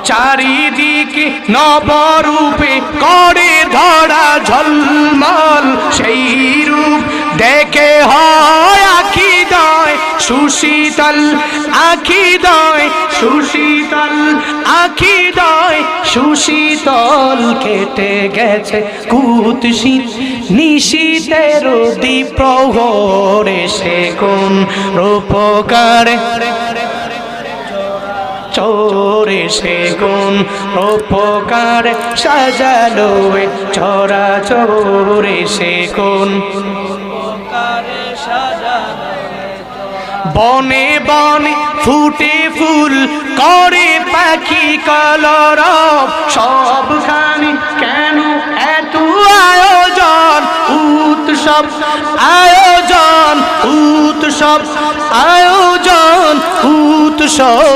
চারিদিকে নবরূপে করে ধরা ঝলমল, সেই রূপ দেখে হয় আখিদয় সুশীতল, আখিদয় সুশীতল, আখিদয় সুশীতল। কেটে গেছে কুৎসিত নিশীতের দ্বীপ প্রহরে, সে কোন রূপকার চোরে, সে কোন রূপকার সাজালো চরা চোরে, সে কোন বনে বনে ফুটে ফুল করে পাখি কলরব, সবখানে কেন এত আয়োজন উৎসব, আয়োজন উৎসব, আয়োজন উৎসব।